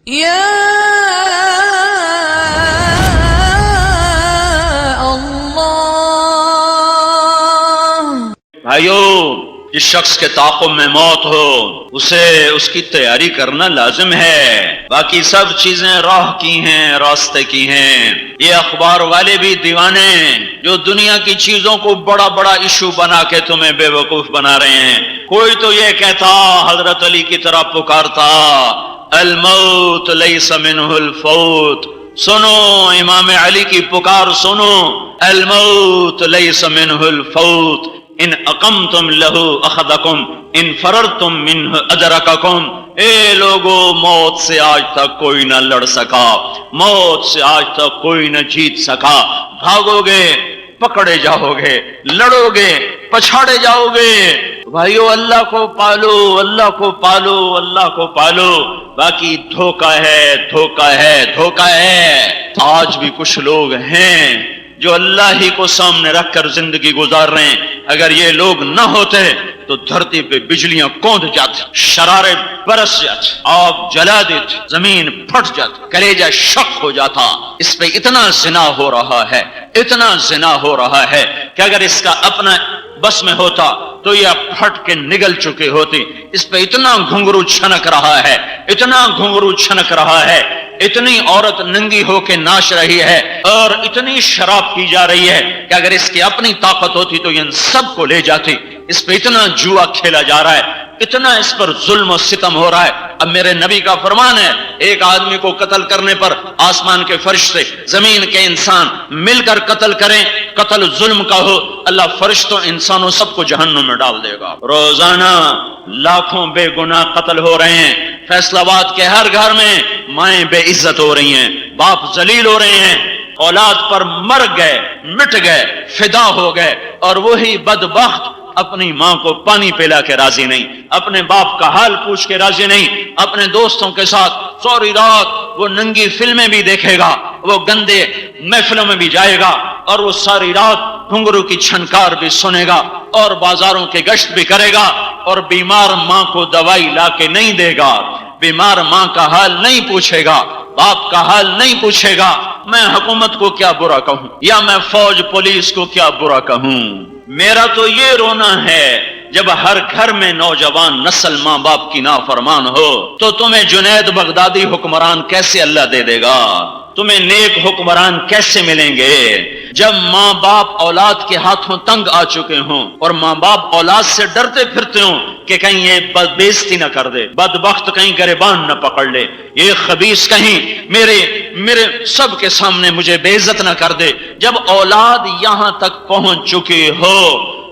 یا اللہ۔ بھائیو، جس شخص کے تعاقب میں موت ہو اسے اس کی تیاری کرنا لازم ہے، باقی سب چیزیں راہ کی ہیں، راستے کی ہیں۔ یہ اخبار والے بھی دیوانے جو دنیا کی چیزوں کو بڑا بڑا ایشو بنا کے تمہیں بے وقوف بنا رہے ہیں۔ کوئی تو یہ کہتا، حضرت علی کی طرح پکارتا، الموت لیس منہ الفوت۔ سنو امام علی کی پکار سنو، الموت لیس منہ الفوت، ان اقمتم لہو اخذکم ان فررتم منہ ادرککم۔ اے لوگو، موت سے آج تک کوئی نہ لڑ سکا، موت سے آج تک کوئی نہ جیت سکا۔ بھاگو گے پکڑے جاؤ گے، لڑو گے پچھاڑے جاؤ گے۔ بھائیو، اللہ کو پالو، اللہ کو پالو، اللہ کو پالو، باقی دھوکہ ہے، دھوکہ ہے، دھوکہ ہے۔ آج بھی کچھ لوگ ہیں جو اللہ ہی کو سامنے رکھ کر زندگی گزار رہے ہیں۔ اگر یہ لوگ نہ ہوتے تو دھرتی پہ بجلیاں کوند جاتی، شرارے برس جاتے، آگ جلا دیتی، زمین پھٹ جاتی، کلیجہ شق ہو جاتا۔ اس پہ اتنا زنا ہو رہا ہے، اتنا زنا ہو رہا ہے کہ اگر اس کا اپنا بس میں ہوتا تو یہ پھٹ کے نگل چکے ہوتی۔ اس پہ اتنا گھنگرو چھنک رہا ہے، اتنا گھنگرو چھنک رہا ہے، اتنی عورت ننگی ہو کے ناچ رہی ہے، اور اتنی شراب پی جا رہی ہے کہ اگر اس کی اپنی طاقت ہوتی تو یہ ان سب کو لے جاتی۔ اس پہ اتنا جوا کھیلا جا رہا ہے، اتنا اس پر ظلم و ستم ہو رہا ہے۔ اب میرے نبی کا فرمان ہے، ایک آدمی کو قتل کرنے پر آسمان کے فرشتے، زمین کے انسان مل کر قتل کریں، قتل ظلم کا ہو، اللہ فرشتوں انسانوں سب کو جہنم میں ڈال دے گا۔ روزانہ لاکھوں بے گناہ قتل ہو رہے ہیں۔ فیصل آباد کے ہر گھر میں مائیں بے عزت ہو رہی ہیں، باپ ذلیل ہو رہے ہیں، اولاد پر مر گئے، مٹ گئے، فدا ہو گئے، اور وہی بدبخت اپنی ماں کو پانی پلا کے راضی نہیں، اپنے باپ کا حال پوچھ کے راضی نہیں، اپنے دوستوں کے ساتھ سوری رات وہ ننگی فلمیں بھی دیکھے گا، وہ گندے محفلوں میں بھی جائے گا، اور وہ ساری رات گھنگرو کی چھنکار بھی سنے گا، اور بازاروں کے گشت بھی کرے گا، اور بیمار ماں کو دوائی لا کے نہیں دے گا، بیمار ماں کا حال نہیں پوچھے گا، باپ کا حال نہیں پوچھے گا۔ میں حکومت کو کیا برا کہوں، یا میں فوج پولیس کو کیا برا کہوں؟ میرا تو یہ رونا ہے جب ہر گھر میں نوجوان نسل ماں باپ کی نافرمان ہو تو تمہیں جنید بغدادی حکمران کیسے اللہ دے دے گا؟ تمہیں نیک حکمران کیسے ملیں گے جب ماں باپ اولاد کے ہاتھوں تنگ آ چکے ہوں، اور ماں باپ اولاد سے ڈرتے پھرتے ہوں کہ کہیں یہ بےزتی نہ کر دے، بدبخت کہیں گریبان نہ پکڑ لے، یہ خبیث کہیں میرے سب کے سامنے مجھے بے عزت نہ کر دے۔ جب اولاد یہاں تک پہنچ چکی ہو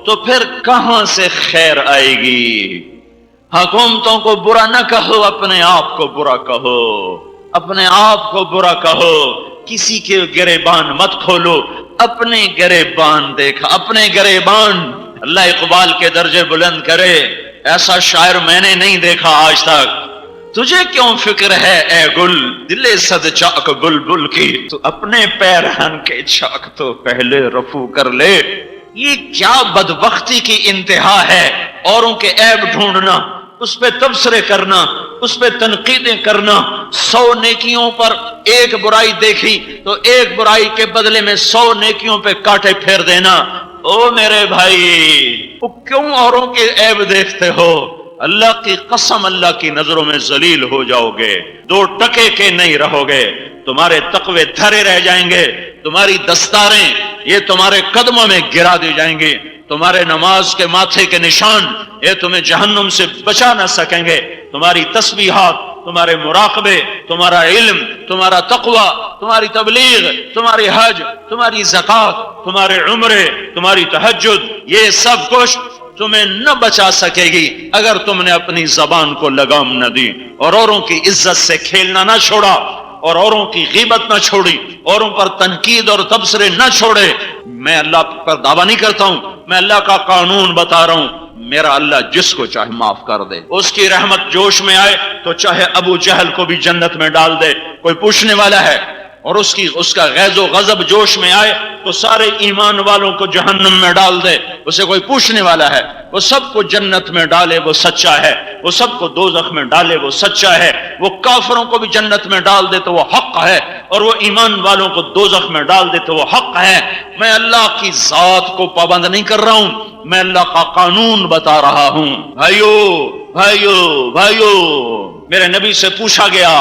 تو پھر کہاں سے خیر آئے گی؟ حکومتوں کو برا نہ کہو، اپنے آپ کو برا کہو، اپنے آپ کو برا کہو، کسی کے گریبان مت کھولو، اپنے گریبان دیکھا، اپنے گریبان۔ اللہ اقبال کے درجے بلند کرے، ایسا شاعر میں نے نہیں دیکھا آج تک۔ تجھے کیوں فکر ہے اے گل، دل صد چاک بلبل کی، تو اپنے پیرہن کے چاک تو پہلے رفو کر لے۔ یہ کیا بدبختی کی انتہا ہے، اوروں کے عیب ڈھونڈنا، اس پہ تبصرے کرنا، اس پہ تنقیدیں کرنا، 100 نیکیوں پر ایک برائی دیکھی تو ایک برائی کے بدلے میں 100 نیکیوں پہ کانٹے پھیر دینا۔ او میرے بھائی، وہ کیوں اوروں کے عیب دیکھتے ہو؟ اللہ کی قسم، اللہ کی نظروں میں ذلیل ہو جاؤ گے، 2 ٹکے کے نہیں رہو گے، تمہارے تقوی دھرے رہ جائیں گے، تمہاری دستاریں یہ تمہارے قدموں میں گرا دی جائیں گے، تمہارے نماز کے ماتھے کے نشان یہ تمہیں جہنم سے بچا نہ سکیں گے، تمہاری تسبیحات، تمہارے مراقبے، تمہارا علم، تمہارا تقوی، تمہاری تبلیغ، تمہاری حج، تمہاری زکوٰۃ، تمہارے عمرے، تمہاری تہجد، یہ سب کچھ تمہیں نہ بچا سکے گی اگر تم نے اپنی زبان کو لگام نہ دی، اور اوروں کی عزت سے کھیلنا نہ چھوڑا، اور اوروں کی غیبت نہ چھوڑی، اوروں پر تنقید اور تبصرے نہ چھوڑے۔ میں اللہ پر دعویٰ نہیں کرتا ہوں، میں اللہ کا قانون بتا رہا ہوں، میرا اللہ جس کو چاہے معاف کر دے، اس کی رحمت جوش میں آئے تو چاہے ابو جہل کو بھی جنت میں ڈال دے۔ کوئی پوچھنے والا ہے اور اس کا غیظ و غضب جوش میں آئے تو سارے ایمان والوں کو جہنم میں ڈال دے، اسے کوئی پوچھنے والا ہے، وہ سب کو جنت میں ڈالے وہ سچا ہے، وہ سب کو دوزخ میں ڈالے وہ سچا ہے، وہ کافروں کو بھی جنت میں ڈال دے تو وہ حق ہے، اور وہ ایمان والوں کو دوزخ میں ڈال دے تو وہ حق ہے۔ میں اللہ کی ذات کو پابند نہیں کر رہا ہوں، میں اللہ کا قانون بتا رہا ہوں۔ بھائیو میرے نبی سے پوچھا گیا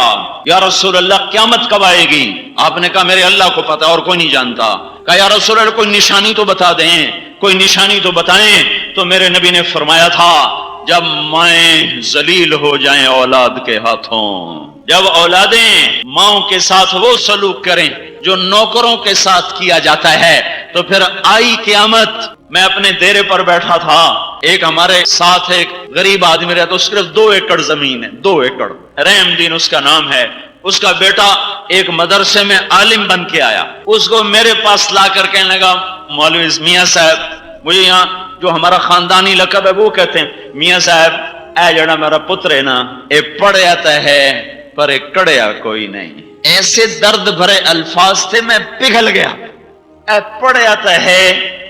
یا رسول اللہ قیامت کب آئے گی؟ آپ نے کہا میرے اللہ کو پتا اور کوئی نہیں جانتا۔ کہا یا رسول اللہ کوئی نشانی تو بتا دیں، کوئی نشانی تو بتائیں۔ تو میرے نبی نے فرمایا تھا جب مائیں ذلیل ہو جائیں اولاد کے ہاتھوں، جب اولادیں ماؤں کے ساتھ وہ سلوک کریں جو نوکروں کے ساتھ کیا جاتا ہے، تو پھر آئی قیامت۔ میں اپنے ڈیرے پر بیٹھا تھا، ایک ہمارے ساتھ ایک غریب آدمی رہتا، اس صرف 2 ایکڑ زمین ہے، 2 ایکڑ، رحم دین اس کا نام ہے۔ اس کا بیٹا ایک مدرسے میں عالم بن کے آیا، اس کو میرے پاس لا کر کہنے لگا مولوی میاں صاحب، مجھے یہاں جو ہمارا خاندانی لقب ہے وہ کہتے ہیں، میاں صاحب اے جڑا میرا پتر ہے نا، اے پڑھیا تو ہے پر اے کڑیا کوئی نہیں۔ ایسے درد بھرے الفاظ تھے، میں پگھل گیا۔ اے پڑھیا تو ہے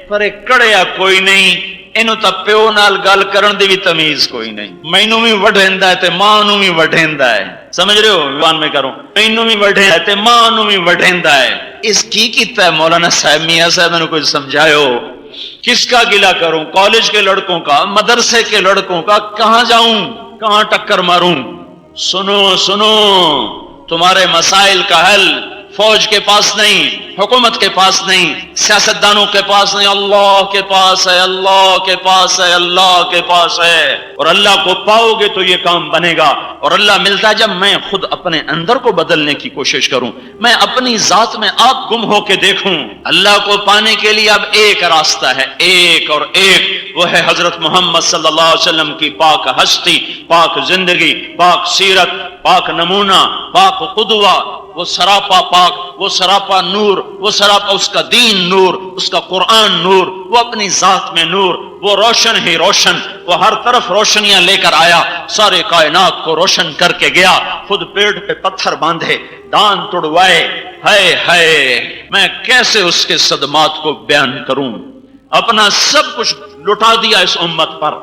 پر اے کڑیا کوئی نہیں، اینو تا پیو نال گل کرن دی بھی تمیز کوئی نہیں۔ مینوں بھی وڈھیندا ہے تے ماں نوں بھی وڈھیندا ہے، سمجھ رہے ہو زبان میں کروں، مینوں بھی وڈھیندا ہے تے ماں نوں بھی وڈھیندا ہے۔ اس کی کیتا ہے مولانا صاحب، میاں صاحب نے کچھ سمجھائو۔ کس کا گلہ کروں؟ کالج کے لڑکوں کا، مدرسے کے لڑکوں کا، کہاں جاؤں، کہاں ٹکر ماروں؟ سنو تمہارے مسائل کا حل فوج کے پاس نہیں، حکومت کے پاس نہیں، سیاستدانوں کے پاس نہیں، اللہ کے پاس ہے، اللہ کے پاس ہے، اللہ کے پاس ہے۔ اور اللہ کو پاؤ گے تو یہ کام بنے گا، اور اللہ ملتا ہے جب میں خود اپنے اندر کو بدلنے کی کوشش کروں، میں اپنی ذات میں آپ گم ہو کے دیکھوں۔ اللہ کو پانے کے لیے اب ایک راستہ ہے، ایک اور ایک، وہ ہے حضرت محمد صلی اللہ علیہ وسلم کی پاک ہستی، پاک زندگی، پاک سیرت، پاک نمونہ، پاک قدوہ، وہ سراپا پاک، وہ سراپا نور، وہ سراپا اس کا دین نور، اس کا قرآن نور، وہ اپنی ذات میں نور، وہ روشن ہی روشن، وہ ہر طرف روشنیاں لے کر آیا، سارے کائنات کو روشن کر کے گیا، خود پیڑ پہ پتھر باندھے، دان توڑوائے، ہائے ہائے میں کیسے اس کے صدمات کو بیان کروں۔ اپنا سب کچھ لٹا دیا اس امت پر،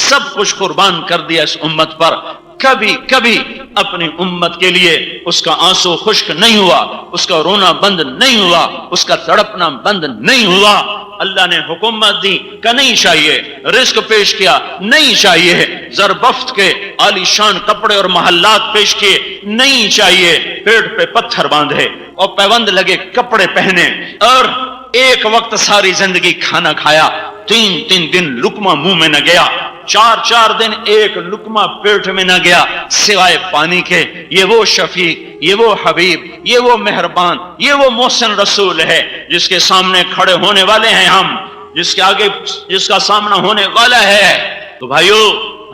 سب کچھ قربان کر دیا اس امت پر، کبھی اپنی امت کے لیے اس کا آنسو خشک نہیں ہوا، اس کا رونا بند نہیں ہوا، اس کا تڑپنا بند نہیں ہوا۔ اللہ نے حکومت دی کہ نہیں چاہیے، رزق پیش کیا نہیں چاہیے، زربفت کے عالی شان کپڑے اور محلات پیش کیے نہیں چاہیے، پیٹ پہ پتھر باندھے اور پیوند لگے کپڑے پہنے، اور ایک وقت ساری زندگی کھانا کھایا، 3 دن لقمہ منہ میں نہ گیا، 4 دن ایک لقمہ پیٹ میں نہ گیا سوائے پانی کے۔ یہ وہ شفیع، یہ وہ حبیب، یہ وہ مہربان، یہ وہ محسن رسول ہے جس کے سامنے کھڑے ہونے والے ہیں ہم، جس کے آگے جس کا سامنا ہونے والا ہے۔ تو بھائیو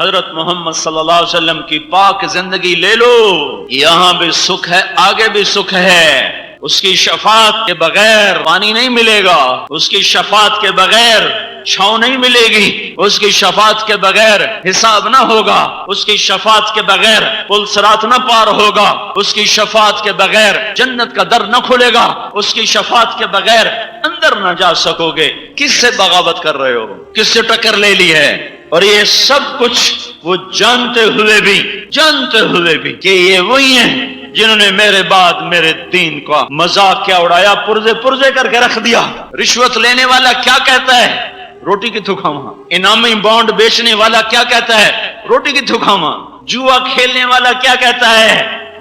حضرت محمد صلی اللہ علیہ وسلم کی پاک زندگی لے لو، یہاں بھی سکھ ہے، آگے بھی سکھ ہے۔ اس کی شفاعت کے بغیر پانی نہیں ملے گا، اس کی شفاعت کے بغیر چھاؤں نہیں ملے گی، اس کی شفاعت کے بغیر حساب نہ ہوگا، اس کی شفاعت کے بغیر پل صراط نہ پار ہوگا، اس کی شفاعت کے بغیر جنت کا در نہ کھلے گا، اس کی شفاعت کے بغیر اندر نہ جا سکو گے۔ کس سے بغاوت کر رہے ہو؟ کس سے ٹکر لے لی ہے؟ اور یہ سب کچھ وہ جانتے ہوئے بھی کہ یہ وہی ہیں جنہوں نے میرے بعد میرے دین کا مذاق کیا اڑایا، پرزے کر کے رکھ دیا۔ رشوت لینے والا کیا کہتا ہے؟ روٹی کی تھکاواں۔ انعامی بانڈ بیچنے والا کیا کہتا ہے؟ روٹی کی تھکاواں۔ جوا کھیلنے والا کیا کہتا ہے؟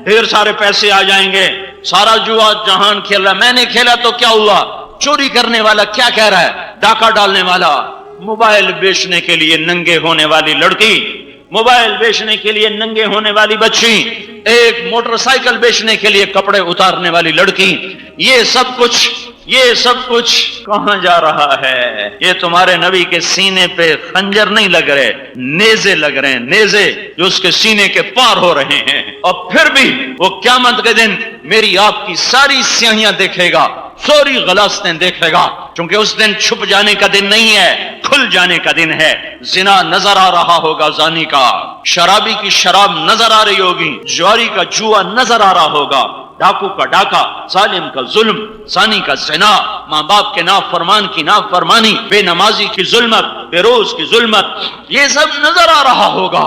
ڈھیر سارے پیسے آ جائیں گے، سارا جوا جہان کھیل رہا، میں نے کھیلا تو کیا ہوا؟ چوری کرنے والا کیا کہہ رہا ہے؟ ڈاکہ ڈالنے والا، موبائل بیچنے کے لیے ننگے ہونے والی لڑکی، موبائل بیچنے کے لیے ننگے ہونے والی بچی، ایک موٹر سائیکل بیچنے کے لیے کپڑے اتارنے والی لڑکی، یہ سب کچھ کہاں جا رہا ہے؟ یہ تمہارے نبی کے سینے پہ خنجر نہیں لگ رہے، نیزے لگ رہے ہیں، نیزے جو اس کے سینے کے پار ہو رہے ہیں۔ اور پھر بھی وہ قیامت کے دن میری آپ کی ساری سیاہیاں دیکھے گا، سوری غلاستیں دیکھے گا، کیونکہ اس دن چھپ جانے کا دن نہیں ہے، کھل جانے کا دن ہے۔ زنا نظر آ رہا ہوگا زانی کا، شرابی کی شراب نظر آ رہی ہوگی، جواری کا جوا نظر آ رہا ہوگا، ڈاکو کا ڈاکہ، ظالم کا ظلم، زانی کا زنا، ماں باپ کے نافرمان کی نافرمانی، بے نمازی کی ظلمت، بے روز کی ظلمت، یہ سب نظر آ رہا ہوگا.